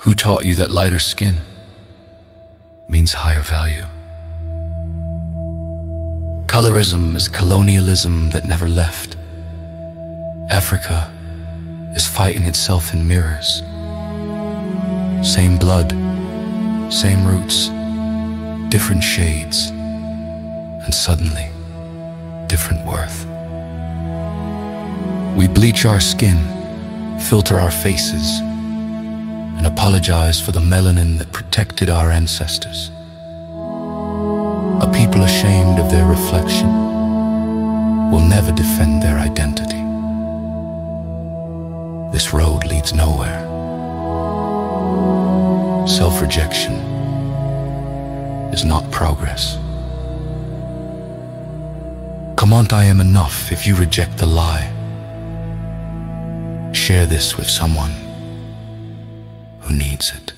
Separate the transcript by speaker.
Speaker 1: Who taught you that lighter skin means higher value? Colorism is colonialism that never left. Africa is fighting itself in mirrors. Same blood, same roots, different shades, and suddenly, different worth. We bleach our skin, filter our faces, and apologize for the melanin that protected our ancestors. A people ashamed of their reflection will never defend their identity. This road leads nowhere. Self-rejection is not progress. Come on, I am enough if you reject the lie. Share this with someone who needs it.